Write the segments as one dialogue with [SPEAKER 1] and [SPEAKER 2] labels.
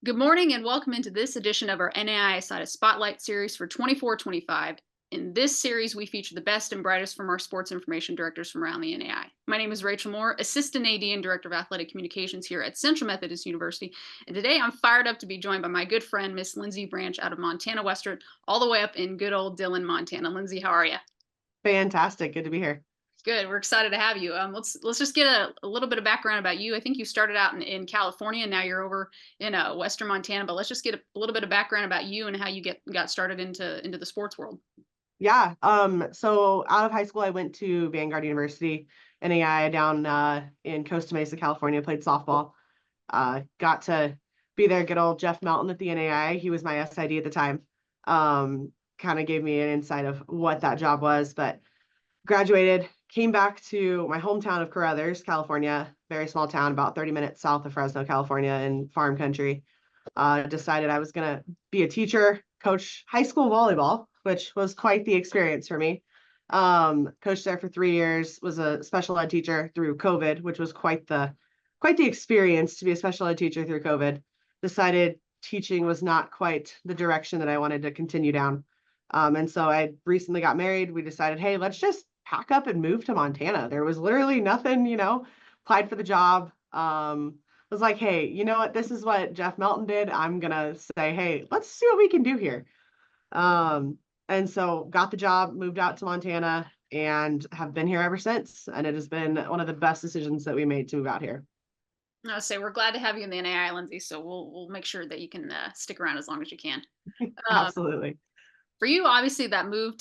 [SPEAKER 1] Good morning and welcome into this edition of our NAIA-SIDA Spotlight Series for 24-25. In this series, we feature the best and brightest from our sports information directors from around the NAI. My name is Rachel Moore, Assistant AD and Director of Athletic Communications here at Central Methodist University. And today I'm fired up to be joined by my good friend, Miss Lindsey Branch out of Montana Western, all the way up in good old Dillon, Montana. Lindsey, how are you?
[SPEAKER 2] Fantastic. Good to be here.
[SPEAKER 1] Good. We're excited to have you. Let's just get a little bit of background about you. I think you started out in California, and now you're over in Western Montana. But let's just get a little bit of background about you and how you got started into the sports world.
[SPEAKER 2] Yeah. So out of high school, I went to Vanguard University, NAIA down in Costa Mesa, California, played softball. Got to be there, good old Jeff Melton at the NAIA. He was my SID at the time. Kind of gave me an insight of what that job was, but graduated, came back to my hometown of Carruthers, California, very small town, about 30 minutes south of Fresno, California, in farm country. Decided I was going to be a teacher, coach high school volleyball, which was quite the experience for me. Coached there for 3 years, was a special ed teacher through COVID, which was quite the experience to be a special ed teacher through COVID. Decided teaching was not quite the direction that I wanted to continue down. And so I recently got married. We decided, hey, let's just pack up and move to Montana. There was literally nothing, applied for the job. Was like, hey, you know what? This is what Jeff Melton did. I'm going to say, hey, let's see what we can do here. And so got the job, moved out to Montana, and have been here ever since. And it has been one of the best decisions that we made to move out here.
[SPEAKER 1] I'll say we're glad to have you in the NAI, Lindsey. So we'll make sure that you can stick around as long as you can.
[SPEAKER 2] Absolutely.
[SPEAKER 1] For you, obviously, that move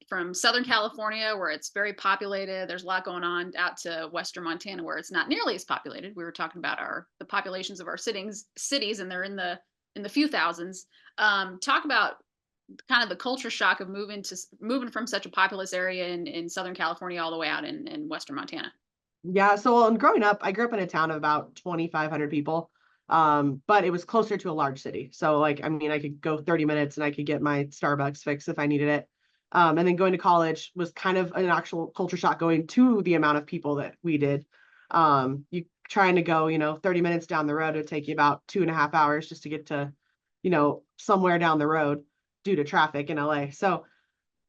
[SPEAKER 1] from Southern California, where it's very populated, there's a lot going on, out to Western Montana, where it's not nearly as populated. We were talking about the populations of our cities, and they're in the few thousands. Talk about kind of the culture shock of moving from such a populous area in Southern California all the way out in Western Montana.
[SPEAKER 2] Yeah. So growing up, I grew up in a town of about 2,500 people. But it was closer to a large city. So I could go 30 minutes and I could get my Starbucks fix if I needed it. And then going to college was kind of an actual culture shock going to the amount of people that we did. You trying to go, 30 minutes down the road, it would take you about 2.5 hours just to get to, somewhere down the road due to traffic in LA. So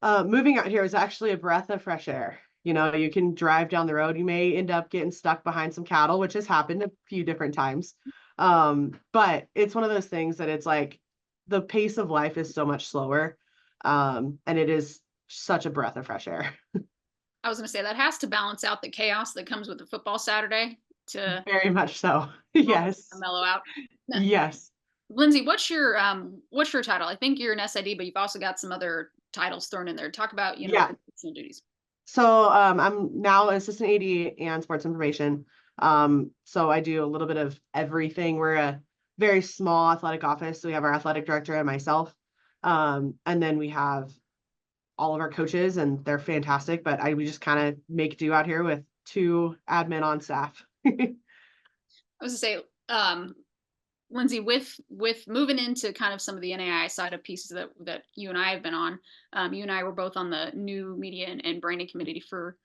[SPEAKER 2] moving out here is actually a breath of fresh air. You can drive down the road. You may end up getting stuck behind some cattle, which has happened a few different times. But it's one of those things that it's like the pace of life is so much slower. And it is such a breath of fresh air.
[SPEAKER 1] I was going to say that has to balance out the chaos that comes with the football Saturday to
[SPEAKER 2] very much so. Yes.
[SPEAKER 1] Mellow out.
[SPEAKER 2] Yes.
[SPEAKER 1] Lindsey, what's your title? I think you're an SID, but you've also got some other titles thrown in there. Talk about, duties.
[SPEAKER 2] So I'm now assistant AD and sports information. So I do a little bit of everything. We're a very small athletic office. So we have our athletic director and myself. And then we have all of our coaches, and they're fantastic, but we just kind of make do out here with 2 admin on staff.
[SPEAKER 1] I was going to say, Lindsey, with moving into kind of some of the NAIA-SIDA pieces that you and I have been on, you and I were both on the new media and branding committee for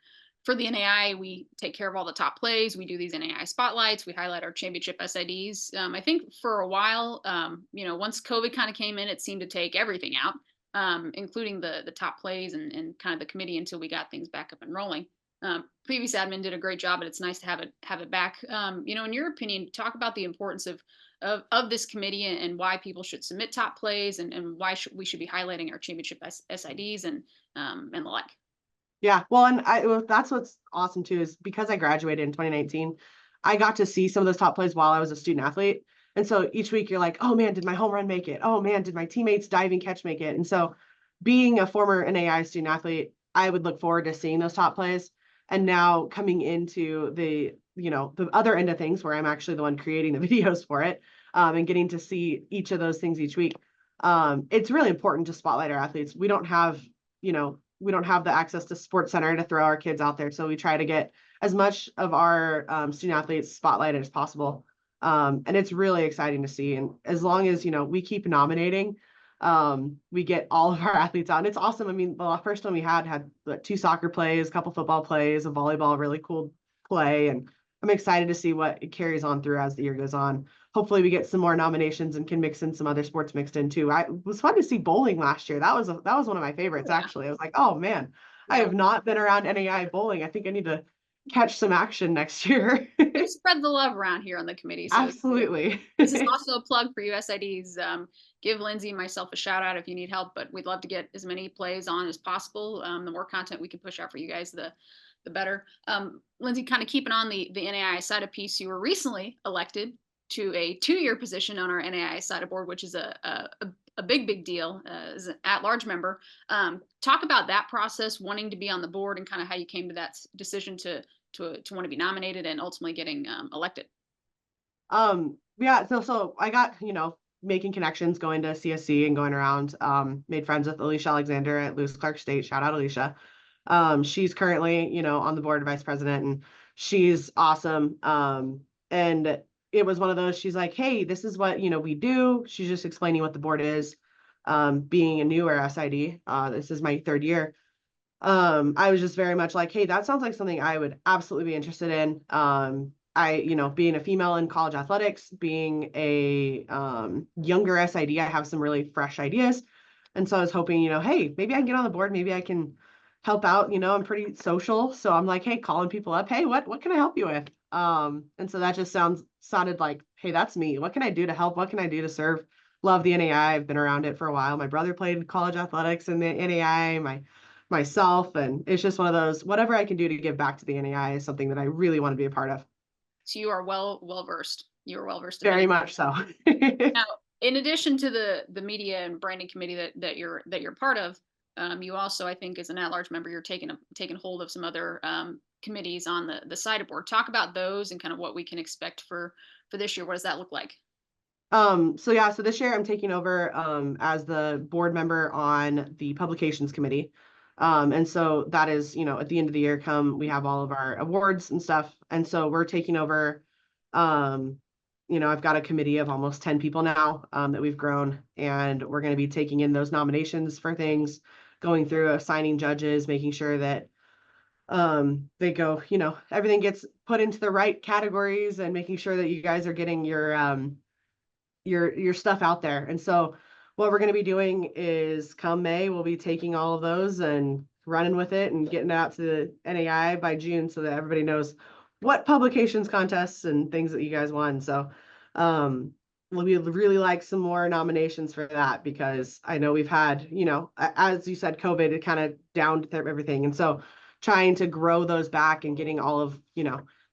[SPEAKER 1] the NAI. We take care of all the top plays. We do these NAI spotlights. We highlight our championship SIDs. I think for a while, once COVID kind of came in, it seemed to take everything out, including the top plays and kind of the committee until we got things back up and rolling. Previous admin did a great job, but it's nice to have it back. In your opinion, talk about the importance of this committee and why people should submit top plays and why we should be highlighting our championship SIDs and the like.
[SPEAKER 2] Yeah, well, and that's what's awesome too, is because I graduated in 2019, I got to see some of those top plays while I was a student athlete. And so each week you're like, oh man, did my home run make it? Oh man, did my teammates diving catch make it? And so being a former NAI student athlete, I would look forward to seeing those top plays. And now coming into the other end of things where I'm actually the one creating the videos for it, and getting to see each of those things each week. It's really important to spotlight our athletes. We don't have the access to Sports Center to throw our kids out there. So we try to get as much of our student athletes spotlighted as possible. And it's really exciting to see. And as long as, we keep nominating, we get all of our athletes out. And it's awesome. I mean, the first one we had 2 soccer plays, a couple football plays, a volleyball, really cool play. And I'm excited to see what it carries on through as the year goes on. Hopefully we get some more nominations and can mix in some other sports mixed in too. I was fun to see bowling last year. That was one of my favorites
[SPEAKER 1] Yeah.
[SPEAKER 2] actually. I was like, oh man, I
[SPEAKER 1] Yeah.
[SPEAKER 2] have not been around NAI bowling. I think I need to catch some action next year.
[SPEAKER 1] We spread the love around here on the committee. So
[SPEAKER 2] Absolutely.
[SPEAKER 1] this is also a plug for you SIDs. Give Lindsey and myself a shout out if you need help, but we'd love to get as many plays on as possible. The more content we can push out for you guys, the better. Lindsey, kind of keeping on the NAIA-SIDA piece, you were recently elected to a 2-year position on our NAIA-SIDA board, which is a big deal as an at-large member. Talk about that process, wanting to be on the board, and kind of how you came to that decision to want to be nominated and ultimately getting elected.
[SPEAKER 2] Yeah, so I got, making connections, going to CSC and going around, made friends with Alicia Alexander at Lewis Clark State. Shout out Alicia. She's currently, on the board of vice president, and she's awesome. And it was one of those, she's like, hey, this is what, we do. She's just explaining what the board is. Being a newer SID, this is my 3rd year. I was just very much like, hey, that sounds like something I would absolutely be interested in. Being a female in college athletics, being a younger SID, I have some really fresh ideas. And so I was hoping, hey, maybe I can get on the board, maybe I can help out. I'm pretty social. So I'm like, hey, calling people up, hey, what can I help you with? And so that just sounded like, hey, that's me. What can I do to help? What can I do to serve? Love the NAI. I've been around it for a while. My brother played college athletics in the NAI, myself, and it's just one of those, whatever I can do to give back to the NAI is something that I really want to be a part of.
[SPEAKER 1] So you are well versed. You are well versed.
[SPEAKER 2] Very much so.
[SPEAKER 1] Now, in addition to the media and branding committee that you're part of, you also, I think, as an at-large member, you're taking hold of some other committees on the SIDA board. Talk about those and kind of what we can expect for this year. What does that look like?
[SPEAKER 2] So this year I'm taking over as the board member on the publications committee. And so that is, at the end of the year, we have all of our awards and stuff. And so we're taking over, I've got a committee of almost 10 people now that we've grown, and we're going to be taking in those nominations for things, going through assigning judges, making sure that they go, everything gets put into the right categories, and making sure that you guys are getting your stuff out there. And so what we're going to be doing is come May, we'll be taking all of those and running with it and getting it out to the NAI by June so that everybody knows what publications contests and things that you guys won. So we really like some more nominations for that, because I know we've had, as you said, COVID, it kind of downed everything. And so trying to grow those back and getting all of,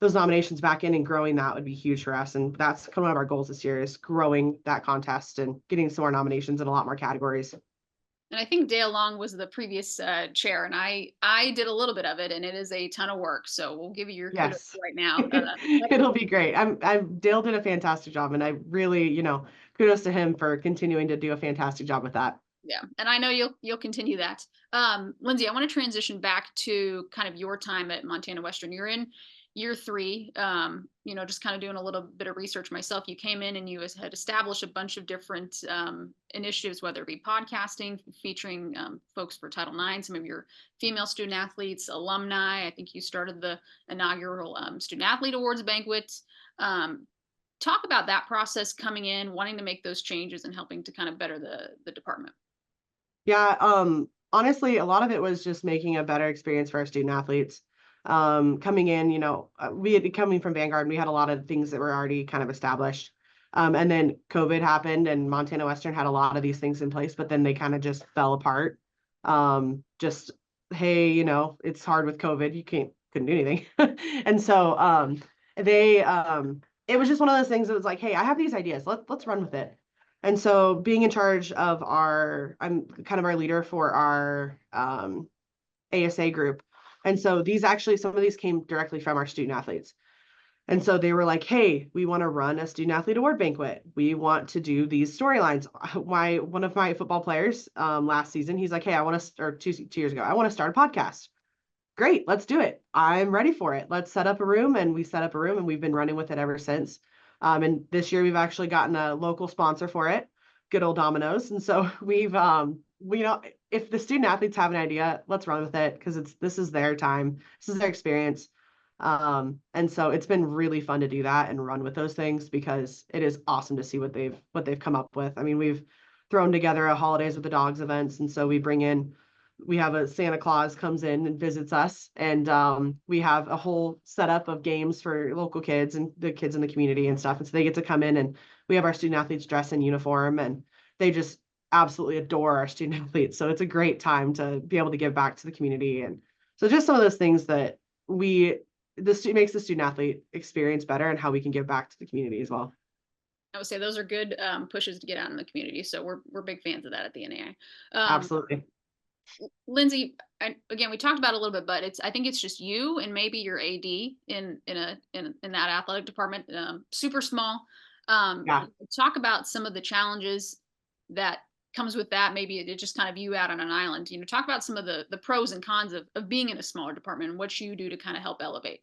[SPEAKER 2] those nominations back in and growing that would be huge for us. And that's kind of one of our goals this year, is growing that contest and getting some more nominations in a lot more categories.
[SPEAKER 1] And I think Dale Long was the previous chair, and I did a little bit of it, and it is a ton of work. So we'll give you your kudos right now.
[SPEAKER 2] It'll be great. Dale did a fantastic job, and I really, kudos to him for continuing to do a fantastic job with that.
[SPEAKER 1] Yeah, and I know you'll continue that. Lindsey, I want to transition back to kind of your time at Montana Western. You're in year 3. Just kind of doing a little bit of research myself. You came in and you had established a bunch of different initiatives, whether it be podcasting, featuring folks for Title IX, some of your female student athletes, alumni. I think you started the inaugural Student Athlete Awards banquet. Talk about that process, coming in, wanting to make those changes and helping to kind of better the department.
[SPEAKER 2] Yeah, honestly, a lot of it was just making a better experience for our student athletes. Coming in, we had coming from Vanguard, we had a lot of things that were already kind of established. And then COVID happened, and Montana Western had a lot of these things in place, but then they kind of just fell apart. Just, hey, it's hard with COVID, you couldn't do anything. And so it was just one of those things that was like, hey, I have these ideas, let's run with it. And so being in charge of I'm kind of our leader for our ASA group. And so some of these came directly from our student athletes. And so they were like, hey, we want to run a student athlete award banquet. We want to do these storylines. One of my football players last season, he's like, hey, I want to start 2 years ago, I want to start a podcast. Great, let's do it. I'm ready for it. Let's set up a room. And we set up a room, and we've been running with it ever since. And this year we've actually gotten a local sponsor for it, good old Domino's. And so we've, if the student athletes have an idea, let's run with it, because this is their time. This is their experience. And so it's been really fun to do that and run with those things because it is awesome to see what they've come up with. I mean, we've thrown together a holidays with the dogs events, and so we have a Santa Claus comes in and visits us, and we have a whole setup of games for local kids and the kids in the community and stuff. And so they get to come in, and we have our student athletes dress in uniform, and they just absolutely adore our student athletes. So it's a great time to be able to give back to the community. And so just some of those things that makes the student athlete experience better and how we can give back to the community as well.
[SPEAKER 1] I would say those are good pushes to get out in the community. So we're big fans of that at the NAIA.
[SPEAKER 2] Absolutely.
[SPEAKER 1] Lindsey, again, we talked about it a little bit, but I think it's just you and maybe your AD in that athletic department, super small.
[SPEAKER 2] Yeah.
[SPEAKER 1] Talk about some of the challenges that comes with that. Maybe it just kind of you out on an island. Talk about some of the pros and cons of being in a smaller department and what you do to kind of help elevate.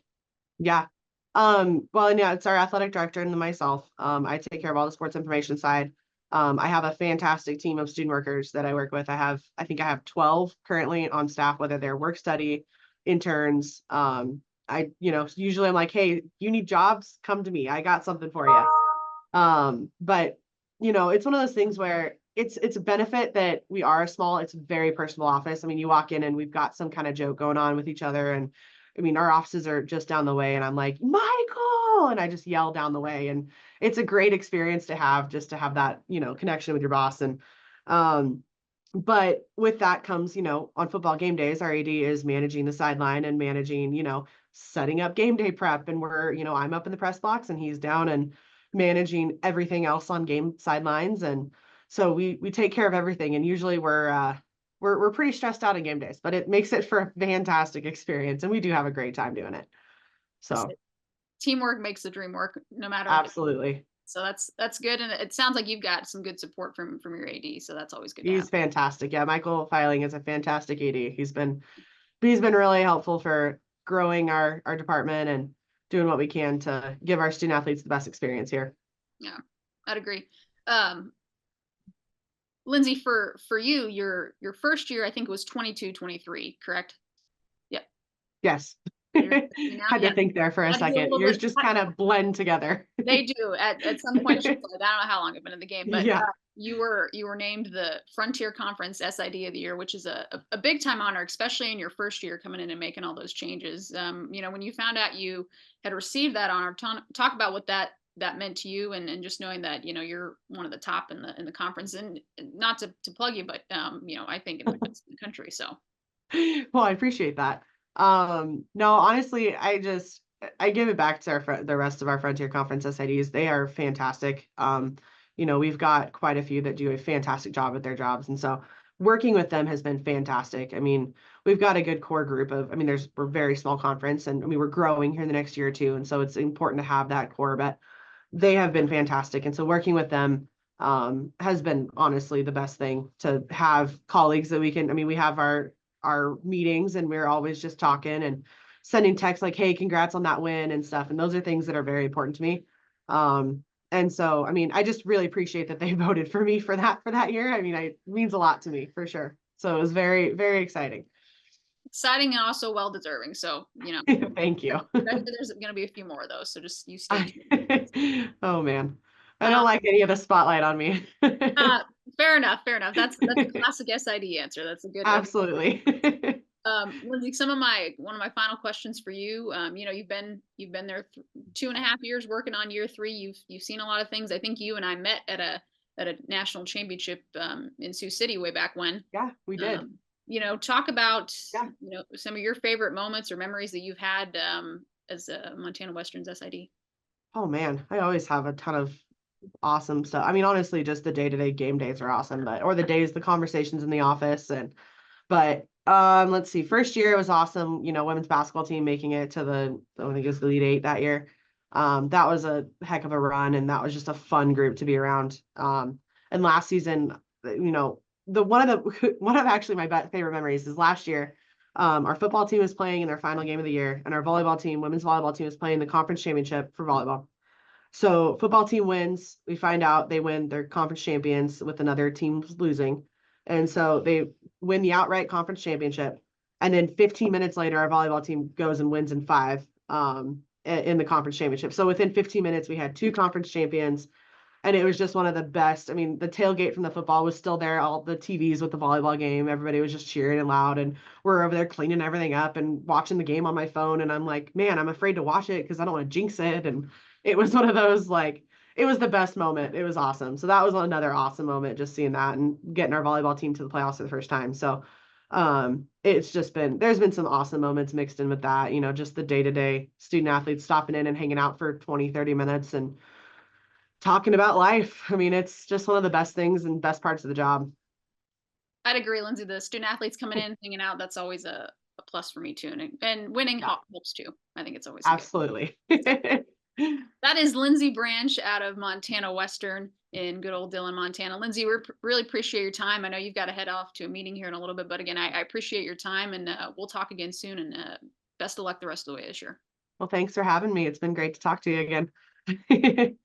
[SPEAKER 2] Yeah. Well, and yeah, it's our athletic director and myself. I take care of all the sports information side. I have a fantastic team of student workers that I work with. I think I have 12 currently on staff, whether they're work study, interns. Usually I'm like, hey, you need jobs, come to me. I got something for you. But it's one of those things where it's a benefit that we are it's a very personal office. I mean, you walk in and we've got some kind of joke going on with each other. And I mean, our offices are just down the way, and I'm like, Michael, and I just yell down the way. And it's a great experience to have, just to have that, connection with your boss. And, but with that comes, on football game days, our AD is managing the sideline and managing, setting up game day prep. And I'm up in the press box and he's down and managing everything else on game sidelines. And so we take care of everything. And usually we're pretty stressed out on game days, but it makes it for a fantastic experience. And we do have a great time doing it. So
[SPEAKER 1] teamwork makes the dream work, no matter.
[SPEAKER 2] Absolutely.
[SPEAKER 1] So that's good. And it sounds like you've got some good support from your AD. So that's always good.
[SPEAKER 2] He's fantastic. Yeah. Michael Filing is a fantastic AD. He's been really helpful for growing our department and doing what we can to give our student athletes the best experience here.
[SPEAKER 1] Yeah, I'd agree. Lindsey, for you, your first year, I think it was 22-23, correct? Yep.
[SPEAKER 2] Yes. Had to think there for a second. Yours just kind of blend together.
[SPEAKER 1] They do at some point. I don't know how long I've been in the game, but yeah. You were named the Frontier Conference SID of the Year, which is a big time honor, especially in your first year coming in and making all those changes. When you found out you had received that honor, talk about what that meant to you, and just knowing that you're one of the top in the conference, and not to plug you, but I think in the country. So,
[SPEAKER 2] well, I appreciate that. No, honestly, I give it back to the rest of our Frontier Conference SIDs. They are fantastic. We've got quite a few that do a fantastic job at their jobs. And so working with them has been fantastic. I mean, we've got a good core group we're a very small conference, and we're growing here in the next year or two. And so it's important to have that core, but they have been fantastic. And so working with them has been honestly the best thing, to have colleagues that we have our meetings, and we're always just talking and sending texts like, hey, congrats on that win and stuff. And those are things that are very important to me. And so, I just really appreciate that they voted for me for that year. It means a lot to me for sure. So it was very, very exciting.
[SPEAKER 1] Exciting and also well-deserving. So,
[SPEAKER 2] thank you.
[SPEAKER 1] There's going to be a few more of those. So just you stay
[SPEAKER 2] tuned. Oh man. I don't like any of the spotlight on me.
[SPEAKER 1] Fair enough. That's a classic SID answer. That's a good one.
[SPEAKER 2] Absolutely.
[SPEAKER 1] Lindsey, one of my final questions for you. You've been there 2.5 years working on year 3. You've seen a lot of things. I think you and I met at a national championship in Sioux City way back when.
[SPEAKER 2] Yeah, we did.
[SPEAKER 1] Talk about some of your favorite moments or memories that you've had as a Montana Western's SID.
[SPEAKER 2] Oh man, I always have a ton of awesome stuff. Honestly, just the day-to-day game days are awesome, the conversations in the office. But let's see, first year it was awesome. Women's basketball team making it to I think it was the Elite 8 that year. That was a heck of a run, and that was just a fun group to be around. And last season, one of actually my favorite memories is last year. Our football team was playing in their final game of the year, and our women's volleyball team was playing the conference championship for volleyball. So football team wins. We find out they win, their conference champions with another team losing. And so they win the outright conference championship. And then 15 minutes later, our volleyball team goes and wins in 5 in the conference championship. So within 15 minutes, we had two conference champions, and it was just one of the best. I mean, the tailgate from the football was still there, all the TVs with the volleyball game, everybody was just cheering and loud, and we're over there cleaning everything up and watching the game on my phone. And I'm like, man, I'm afraid to watch it because I don't want to jinx it. And it was one of those, like, it was the best moment. It was awesome. So that was another awesome moment, just seeing that and getting our volleyball team to the playoffs for the first time. So it's just been, there's been some awesome moments mixed in with that, just the day-to-day student athletes stopping in and hanging out for 20-30 minutes and talking about life. I mean, it's just one of the best things and best parts of the job.
[SPEAKER 1] I'd agree, Lindsay. The student athletes coming in, hanging out, that's always a plus for me too. And winning
[SPEAKER 2] Yeah,
[SPEAKER 1] helps too. I think it's always a good.
[SPEAKER 2] absolutely.
[SPEAKER 1] So that is Lindsey Branch out of Montana Western in good old Dillon, Montana. Lindsay, we really appreciate your time. I know you've got to head off to a meeting here in a little bit, but again, I appreciate your time, and we'll talk again soon. And best of luck the rest of the way this year.
[SPEAKER 2] Well, thanks for having me. It's been great to talk to you again.